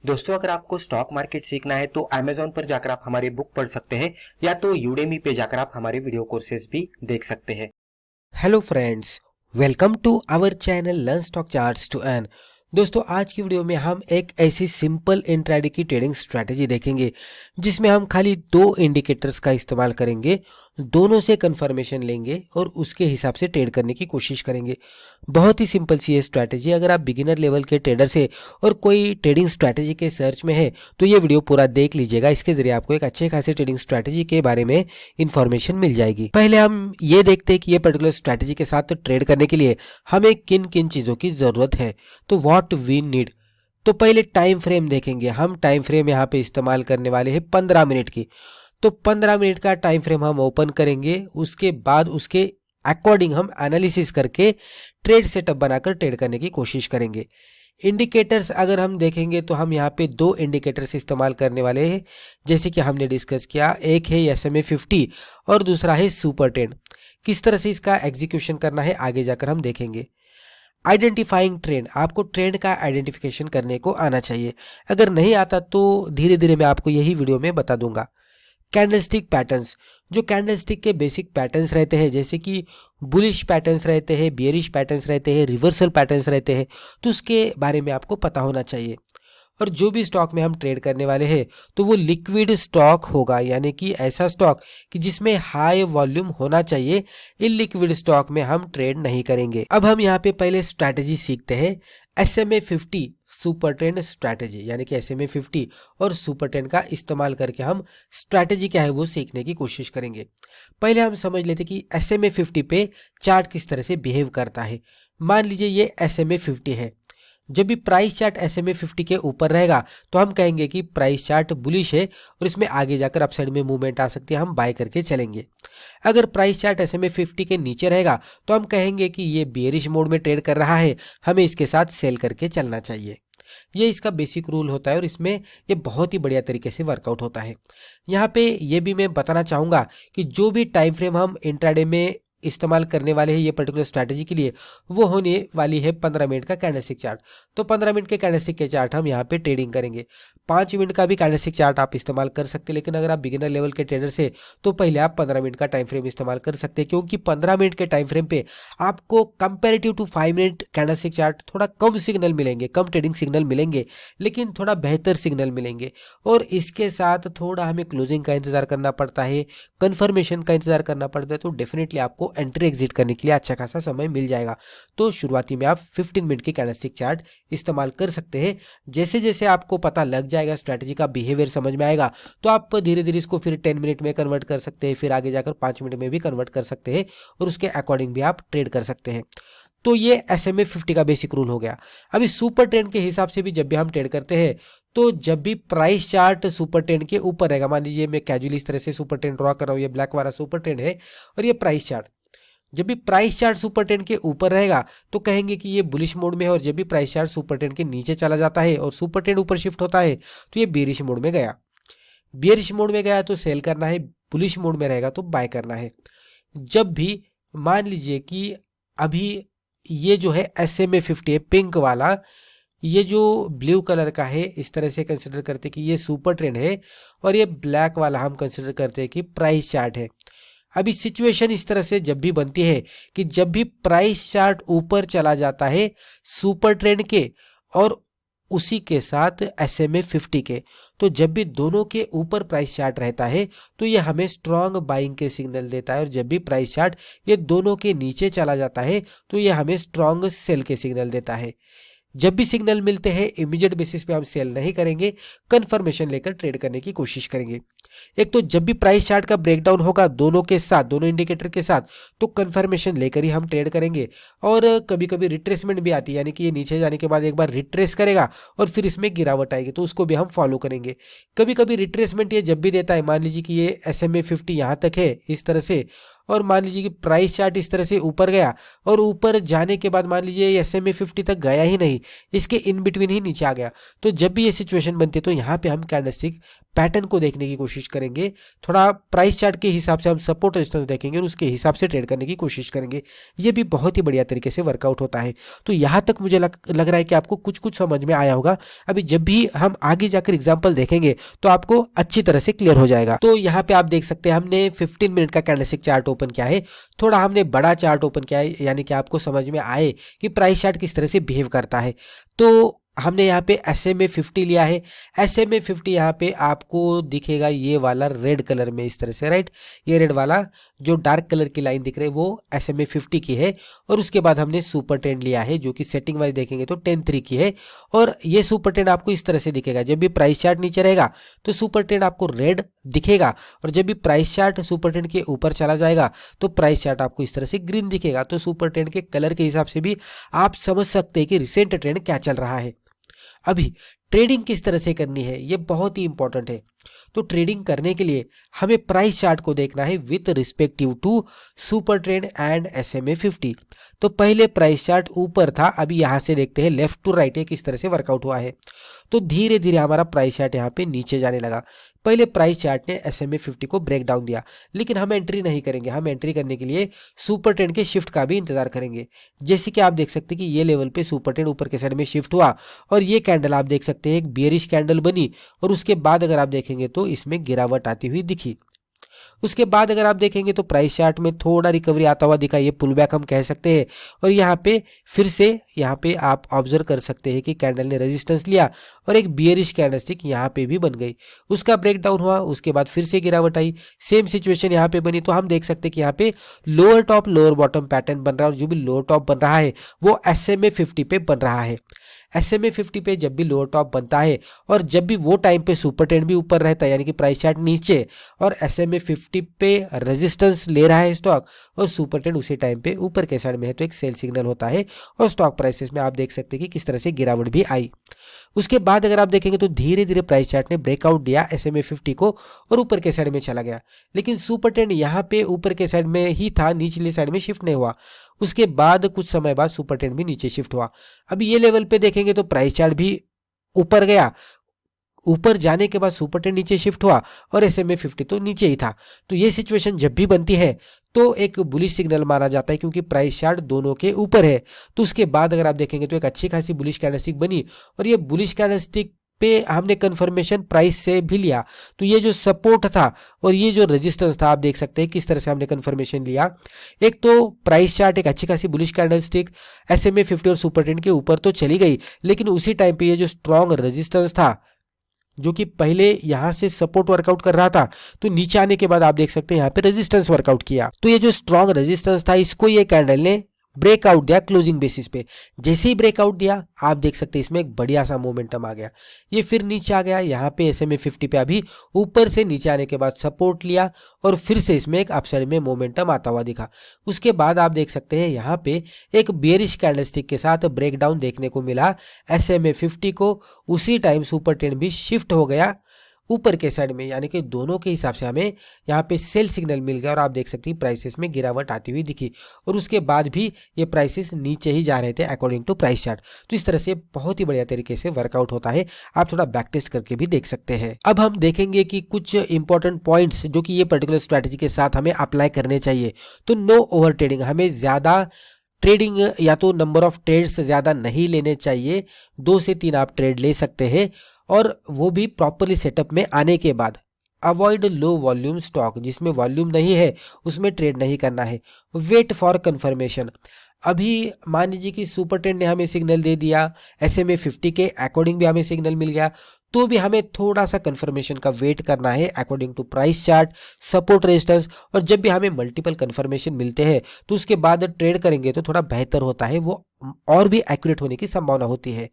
दोस्तों, अगर आपको स्टॉक मार्केट सीखना है तो Amazon पर जाकर आप हमारे बुक पढ़ सकते हैं या तो Udemy पे जाकर आप हमारे वीडियो कोर्सेज भी देख सकते हैं। Hello friends, welcome to our channel learn stock charts to earn. दोस्तों, आज की वीडियो में हम एक ऐसी सिंपल इंट्राडे की ट्रेडिंग स्ट्रैटेजी देखेंगे जिसमें हम खाली दो इंडिकेटर्स का इस्तेमाल करेंगे, दोनों से कंफर्मेशन लेंगे और उसके हिसाब से ट्रेड करने की कोशिश करेंगे। बहुत ही सिंपल सी ये स्ट्रैटेजी। अगर आप बिगिनर लेवल के ट्रेडर से और कोई ट्रेडिंग स्ट्रैटेजी के सर्च में है तो ये वीडियो पूरा देख लीजिएगा। इसके जरिए आपको एक अच्छे खासे ट्रेडिंग स्ट्रैटेजी के बारे में इंफॉर्मेशन मिल जाएगी। पहले हम ये देखते हैं कि ये पर्टिकुलर स्ट्रैटेजी के साथ ट्रेड करने के लिए हमें किन किन चीज़ों की ज़रूरत है। तो व्हाट वी नीड। तो पहले टाइम फ्रेम देखेंगे। हम टाइम फ्रेम यहाँ पे इस्तेमाल करने वाले हैं 15 मिनट की। तो 15 मिनट का टाइम फ्रेम हम ओपन करेंगे, उसके बाद उसके अकॉर्डिंग हम एनालिसिस करके ट्रेड सेटअप बनाकर ट्रेड करने की कोशिश करेंगे। इंडिकेटर्स अगर हम देखेंगे तो हम यहाँ पे दो इंडिकेटर्स इस्तेमाल करने वाले हैं, जैसे कि हमने डिस्कस किया। एक है SMA 50 और दूसरा है सुपर ट्रेंड। किस तरह से इसका एग्जीक्यूशन करना है आगे जाकर हम देखेंगे। आइडेंटिफाइंग ट्रेंड, आपको ट्रेंड का आइडेंटिफिकेशन करने को आना चाहिए। अगर नहीं आता तो धीरे धीरे मैं आपको यही वीडियो में बता दूंगा। कैंडलस्टिक पैटर्न्स, जो कैंडलस्टिक के बेसिक पैटर्न्स रहते हैं, जैसे कि बुलिश पैटर्न्स रहते हैं, बियरिश पैटर्न्स रहते हैं, रिवर्सल पैटर्न्स रहते हैं, तो उसके बारे में आपको पता होना चाहिए। और जो भी स्टॉक में हम ट्रेड करने वाले हैं तो वो लिक्विड स्टॉक होगा, यानी कि ऐसा स्टॉक कि जिसमें हाई वॉल्यूम होना चाहिए। इलिक्विड स्टॉक में हम ट्रेड नहीं करेंगे। अब हम यहाँ पे पहले स्ट्रैटेजी सीखते हैं। SMA 50 सुपर ट्रेंड स्ट्रैटेजी, यानी कि SMA 50 और सुपर ट्रेंड का इस्तेमाल करके हम स्ट्रैटेजी क्या है वो सीखने की कोशिश करेंगे। पहले हम समझ लेते कि SMA 50 पे चार्ट किस तरह से बिहेव करता है। मान लीजिए ये SMA 50 है। जब भी प्राइस चार्ट SMA 50 के ऊपर रहेगा तो हम कहेंगे कि प्राइस चार्ट बुलिश है और इसमें आगे जाकर अपसाइड में मूवमेंट आ सकती है, हम बाय करके चलेंगे। अगर प्राइस चार्ट SMA 50 के नीचे रहेगा तो हम कहेंगे कि ये बियरिश मोड में ट्रेड कर रहा है, हमें इसके साथ सेल करके चलना चाहिए। ये इसका बेसिक रूल होता है और इसमें ये बहुत ही बढ़िया तरीके से वर्कआउट होता है। यहाँ पे ये भी मैं बताना चाहूँगा कि जो भी टाइम फ्रेम हम इंट्राडे में इस्तेमाल करने वाले हैं ये पर्टिकुलर स्ट्रैटेजी के लिए, वो होने वाली है 15 मिनट का कैंडलस्टिक चार्ट। तो 15 मिनट के कैंडलस्टिक के चार्ट हम यहाँ पे ट्रेडिंग करेंगे। 5 मिनट का भी कैंडलस्टिक चार्ट आप इस्तेमाल कर सकते हैं, लेकिन अगर आप बिगिनर लेवल के ट्रेडर से तो पहले आप 15 मिनट का टाइम फ्रेम इस्तेमाल कर सकते हैं, क्योंकि 15 मिनट के टाइम फ्रेम पे आपको comparative to 5 minute candlestick chart थोड़ा कम सिग्नल मिलेंगे, कम ट्रेडिंग सिग्नल मिलेंगे, लेकिन थोड़ा बेहतर सिग्नल मिलेंगे। और इसके साथ थोड़ा हमें क्लोजिंग का इंतजार करना पड़ता है, कन्फर्मेशन का इंतजार करना पड़ता है। तो डेफिनेटली आपको एंट्री एग्जिट करने के लिए अच्छा खासा समय मिल जाएगा। तो शुरुआती में आप 15 मिनट की कैंडलस्टिक चार्ट इस्तेमाल कर सकते हैं। जैसे जैसे आपको पता लग जाएगा, स्ट्रैटेजी का बिहेवियर समझ में आएगा, तो आप धीरे धीरे इसको फिर 10 मिनट में कन्वर्ट कर सकते हैं, फिर आगे जाकर 5 मिनट में भी कन्वर्ट कर सकते हैं और उसके अकॉर्डिंग भी आप ट्रेड कर सकते हैं। तो ये SMA 50 का बेसिक रूल हो गया। अभी सुपर ट्रेंड के हिसाब से भी जब भी हम ट्रेड करते हैं तो जब भी प्राइस चार्ट सुपर ट्रेंड के ऊपर रहेगा, मान लीजिए मैं कैजुअली इस तरह से सुपर ट्रेंड ड्रॉ कर रहा हूँ, ये ब्लैक वाला सुपर ट्रेंड है और ये प्राइस चार्ट, जब भी प्राइस चार्ट सुपर ट्रेंड के ऊपर रहेगा तो कहेंगे कि ये बुलिश मोड में है। और जब भी प्राइस चार्ट सुपर ट्रेंड के नीचे चला जाता है और सुपर ट्रेंड ऊपर शिफ्ट होता है तो ये बेरिश मोड में गया। बेरिश मोड में गया तो सेल करना है, बुलिश मोड में रहेगा तो बाय करना है। जब भी मान लीजिए कि अभी ये जो है SMA 50 है पिंक वाला, ये जो ब्लू कलर का है, इस तरह से कंसिडर करते हैं कि ये सुपर ट्रेंड है और ये ब्लैक वाला हम कंसिडर करते हैं कि प्राइस चार्ट है। अभी सिचुएशन इस तरह से जब भी बनती है कि जब भी प्राइस चार्ट ऊपर चला जाता है सुपर ट्रेंड के और उसी के साथ SMA 50 के, तो जब भी दोनों के ऊपर प्राइस चार्ट रहता है तो ये हमें स्ट्रॉन्ग बाइंग के सिग्नल देता है। और जब भी प्राइस चार्ट ये दोनों के नीचे चला जाता है तो ये हमें स्ट्रॉन्ग सेल के सिग्नल देता है। जब भी सिग्नल मिलते हैं इमीडिएट बेसिस पे हम सेल नहीं करेंगे, कंफर्मेशन लेकर ट्रेड करने की कोशिश करेंगे। एक तो जब भी प्राइस चार्ट का ब्रेकडाउन होगा दोनों के साथ, दोनों इंडिकेटर के साथ, तो कंफर्मेशन लेकर ही हम ट्रेड करेंगे। और कभी कभी रिट्रेसमेंट भी आती है, यानी कि ये नीचे जाने के बाद एक बार रिट्रेस करेगा और फिर इसमें गिरावट आएगी तो उसको भी हम फॉलो करेंगे। कभी कभी रिट्रेसमेंट ये जब भी देता है, मान लीजिए कि ये SMA 50 यहाँ तक है इस तरह से और मान लीजिए कि प्राइस चार्ट इस तरह से ऊपर गया और ऊपर जाने के बाद मान लीजिए SMA 50 तक गया ही नहीं, इसके इन बिटवीन ही नीचे आ गया। तो जब भी ये सिचुएशन बनती है तो यहाँ पे हम कैंडलस्टिक पैटर्न को देखने की कोशिश करेंगे, थोड़ा प्राइस चार्ट के हिसाब से हम सपोर्ट रेजिस्टेंस देखेंगे और उसके हिसाब से ट्रेड करने की कोशिश करेंगे। ये भी बहुत ही बढ़िया तरीके से वर्कआउट होता है। तो यहाँ तक मुझे लग रहा है कि आपको कुछ कुछ समझ में आया होगा। अभी जब भी हम आगे जाकर एग्जाम्पल देखेंगे तो आपको अच्छी तरह से क्लियर हो जाएगा। तो यहाँ पे आप देख सकते हैं हमने 15 मिनट का कैंडलस्टिक चार्ट ओपन किया है, थोड़ा हमने बड़ा चार्ट ओपन किया है, यानी कि आपको समझ में आए कि प्राइस चार्ट किस तरह से बिहेव करता है। तो हमने यहाँ पे SMA 50 लिया है। SMA 50 यहाँ पे आपको दिखेगा ये वाला रेड कलर में इस तरह से, राइट। ये रेड वाला जो डार्क कलर की लाइन दिख रही है वो SMA 50 की है। और उसके बाद हमने सुपर ट्रेंड लिया है जो कि सेटिंग वाइज देखेंगे तो 10-3 की है। और ये सुपर ट्रेंड आपको इस तरह से दिखेगा, जब भी प्राइस चार्ट नीचे रहेगा तो सुपर ट्रेंड आपको रेड दिखेगा, और जब भी प्राइस चार्ट सुपर ट्रेंड के ऊपर चला जाएगा तो प्राइस चार्ट आपको इस तरह से ग्रीन दिखेगा। तो सुपर ट्रेंड के कलर के हिसाब से भी आप समझ सकते हैं कि रिसेंट ट्रेंड क्या चल रहा है। अभी ट्रेडिंग किस तरह से करनी है ये बहुत ही इंपॉर्टेंट है। तो ट्रेडिंग करने के लिए हमें प्राइस चार्ट को देखना है with respective to super trend and SMA 50। तो पहले प्राइस चार्ट ऊपर था, अभी यहाँ से देखते हैं लेफ्ट टू राइट ये किस तरह से वर्कआउट हुआ है। तो धीरे धीरे हमारा प्राइस चार्ट यहाँ पे नीचे जाने लगा। पहले प्राइस चार्ट ने SMA 50 को ब्रेक डाउन दिया, लेकिन हम एंट्री नहीं करेंगे। हम एंट्री करने के लिए सुपर ट्रेंड के शिफ्ट का भी इंतजार करेंगे। जैसे कि आप देख सकते हैं कि ये लेवल पे सुपर ट्रेंड ऊपर के साइड में शिफ्ट हुआ और ये कैंडल आप देख सकते हैं एक बियरिश कैंडल बनी, और उसके बाद अगर आप देखेंगे तो इसमें गिरावट आती हुई दिखी। उसके बाद अगर आप देखेंगे तो प्राइस चार्ट में थोड़ा रिकवरी आता हुआ दिखा, ये पुल बैक हम कह सकते हैं। और यहाँ पे फिर से यहाँ पे आप ऑब्जर्व कर सकते हैं कि कैंडल ने रेजिस्टेंस लिया और एक बियरिश कैंडलस्टिक यहाँ पे भी बन गई, उसका ब्रेकडाउन हुआ, उसके बाद फिर से गिरावट आई, सेम सिचुएशन यहाँ पे बनी। तो हम देख सकते हैं कि यहाँ पे lower top lower bottom pattern बन रहा है, और जो भी लोअर टॉप बन रहा है वो SMA 50 पे बन रहा है। SMA 50 पे जब भी लोअर टॉप बनता है और जब भी वो टाइम पे सुपर ट्रेंड भी ऊपर रहता है, यानी कि प्राइस चार्ट नीचे और SMA 50 पे रेजिस्टेंस ले रहा है स्टॉक और सुपर ट्रेंड उसी टाइम पे ऊपर के साइड में है, तो एक सेल सिग्नल होता है और स्टॉक प्राइसेस में आप देख सकते हैं कि किस तरह से गिरावट भी आई। उसके बाद अगर आप देखेंगे तो धीरे धीरे प्राइस चार्ट ने ब्रेकआउट दिया SMA 50 को और ऊपर के साइड में चला गया, लेकिन सुपर ट्रेंड यहाँ पे ऊपर के साइड में ही था, निचली साइड में शिफ्ट नहीं हुआ। उसके बाद कुछ समय बाद सुपर ट्रेंड भी नीचे शिफ्ट हुआ। अभी ये लेवल पे देखेंगे तो प्राइस चार्ट भी ऊपर गया, ऊपर जाने के बाद सुपर ट्रेंड नीचे शिफ्ट हुआ और SMA 50 तो नीचे ही था। तो ये सिचुएशन जब भी बनती है तो एक बुलिश सिग्नल माना जाता है, क्योंकि प्राइस चार्ट दोनों के ऊपर है। तो उसके बाद अगर आप देखेंगे तो एक अच्छी खासी बुलिश कैंडलस्टिक बनी, और ये बुलिश कैंडलस्टिक पे हमने कंफर्मेशन प्राइस से भी लिया। तो ये जो सपोर्ट था और ये जो रेजिस्टेंस था, आप देख सकते हैं किस तरह से हमने कंफर्मेशन लिया। एक तो प्राइस चार्ट एक अच्छी खासी बुलिश कैंडलस्टिक SMA 50 और सुपर ट्रेंड के ऊपर तो चली गई, लेकिन उसी टाइम पे ये जो स्ट्रॉन्ग रेजिस्टेंस था, जो कि पहले यहां से सपोर्ट वर्कआउट कर रहा था, तो नीचे आने के बाद आप देख सकते हैं यहाँ पे रेजिस्टेंस वर्कआउट किया। तो ये जो स्ट्रॉन्ग रेजिस्टेंस था इसको ये कैंडल ने ब्रेकआउट दिया क्लोजिंग बेसिस पे। जैसे ही ब्रेकआउट दिया आप देख सकते हैं इसमें एक बढ़िया सा मोमेंटम आ गया, ये फिर नीचे आ गया। यहाँ पे SMA 50 पे अभी ऊपर से नीचे आने के बाद सपोर्ट लिया और फिर से इसमें एक अपसाइड में मोमेंटम आता हुआ दिखा। उसके बाद आप देख सकते हैं यहाँ पे एक बेयरिश कैंडलस्टिक के साथ ब्रेकडाउन देखने को मिला SMA 50 को। उसी टाइम सुपर ट्रेंड भी शिफ्ट हो गया ऊपर के साइड में, यानी कि दोनों के हिसाब से हमें यहाँ पे सेल सिग्नल मिल गया और आप देख सकते हैं प्राइसेस में गिरावट आती हुई दिखी, और उसके बाद भी ये प्राइसेस नीचे ही जा रहे थे अकॉर्डिंग टू प्राइस चार्ट। तो इस तरह से बहुत ही बढ़िया तरीके से वर्कआउट होता है, आप थोड़ा बैक टेस्ट करके भी देख सकते हैं। अब हम देखेंगे कि कुछ इंपॉर्टेंट पॉइंट्स जो कि ये पर्टिकुलर स्ट्रैटेजी के साथ हमें अप्लाई करने चाहिए। तो नो ओवर ट्रेडिंग, हमें ज़्यादा ट्रेडिंग या तो नंबर ऑफ ट्रेड्स ज़्यादा नहीं लेने चाहिए, 2 से 3 आप ट्रेड ले सकते हैं, और वो भी प्रॉपरली सेटअप में आने के बाद। अवॉइड लो वॉल्यूम स्टॉक, जिसमें वॉल्यूम नहीं है उसमें ट्रेड नहीं करना है। वेट फॉर कंफर्मेशन, अभी मान लीजिए कि सुपर ट्रेंड ने हमें सिग्नल दे दिया, SMA 50 के अकॉर्डिंग भी हमें सिग्नल मिल गया, तो भी हमें थोड़ा सा कंफर्मेशन का वेट करना है according to price chart, support resistance. और जब भी हमें मल्टीपल कंफर्मेशन मिलते हैं तो उसके बाद ट्रेड करेंगे तो थोड़ा बेहतर होता है, वो और भी एक्यूरेट होने की संभावना होती है।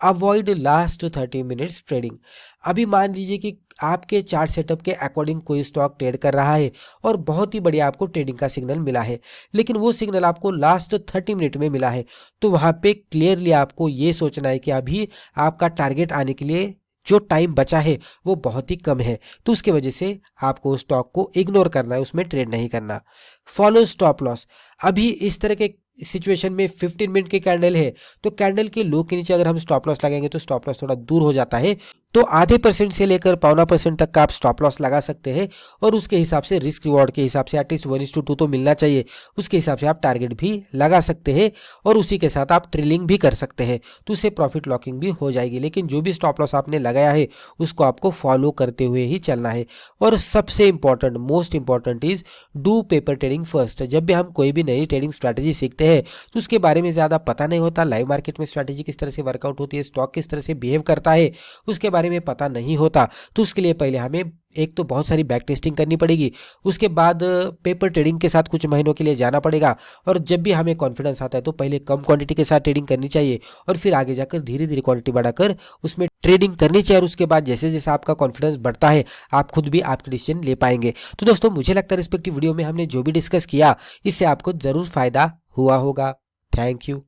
अवॉइड लास्ट 30 मिनट्स ट्रेडिंग, अभी मान लीजिए कि आपके चार्ट सेटअप के अकॉर्डिंग कोई स्टॉक ट्रेड कर रहा है और बहुत ही बढ़िया आपको ट्रेडिंग का सिग्नल मिला है, लेकिन वो सिग्नल आपको लास्ट 30 मिनट में मिला है, तो वहाँ पे क्लियरली आपको ये सोचना है कि अभी आपका टारगेट आने के लिए जो टाइम बचा है वो बहुत ही कम है, तो उसके वजह से आपको स्टॉक को इग्नोर करना है, उसमें ट्रेड नहीं करना। Follow stop loss. अभी इस तरह के सिचुएशन में 15 मिनट की कैंडल है, तो कैंडल के लो के नीचे अगर हम स्टॉप लॉस लगाएंगे तो स्टॉप लॉस थोड़ा दूर हो जाता है, तो आधे % से लेकर 0.25% तक का आप स्टॉप लॉस लगा सकते हैं, और उसके हिसाब से रिस्क रिवॉर्ड के हिसाब से एटलीस्ट 1:2 तो मिलना चाहिए, उसके हिसाब से आप टारगेट भी लगा सकते हैं, और उसी के साथ आप ट्रेलिंग भी कर सकते हैं, तो उससे प्रॉफिट लॉकिंग भी हो जाएगी। लेकिन जो भी स्टॉप लॉस आपने लगाया है उसको आपको फॉलो करते हुए ही चलना है। और सबसे important, most important is do paper trading first. जब भी हम कोई भी नई ट्रेडिंग स्ट्रैटेजी सीखते हैं तो उसके बारे में ज़्यादा पता नहीं होता, लाइव मार्केट में स्ट्रैटेजी किस तरह से वर्कआउट होती है, स्टॉक किस तरह से बिहेव करता है, उसके बारे में पता नहीं होता, तो उसके लिए पहले हमें एक तो बहुत सारी बैक टेस्टिंग करनी पड़ेगी, उसके बाद पेपर ट्रेडिंग के साथ कुछ महीनों के लिए जाना पड़ेगा, और जब भी हमें कॉन्फिडेंस आता है तो पहले कम क्वांटिटी के साथ ट्रेडिंग करनी चाहिए, और फिर आगे जाकर धीरे धीरे क्वांटिटी बढ़ाकर उसमें ट्रेडिंग करनी चाहिए, और उसके बाद जैसे जैसे आपका कॉन्फिडेंस बढ़ता है आप खुद भी आपके डिसीजन ले पाएंगे। तो दोस्तों, मुझे लगता है रिस्पेक्टिव वीडियो में हमने जो भी डिस्कस किया इससे आपको जरूर फायदा हुआ होगा। Thank you.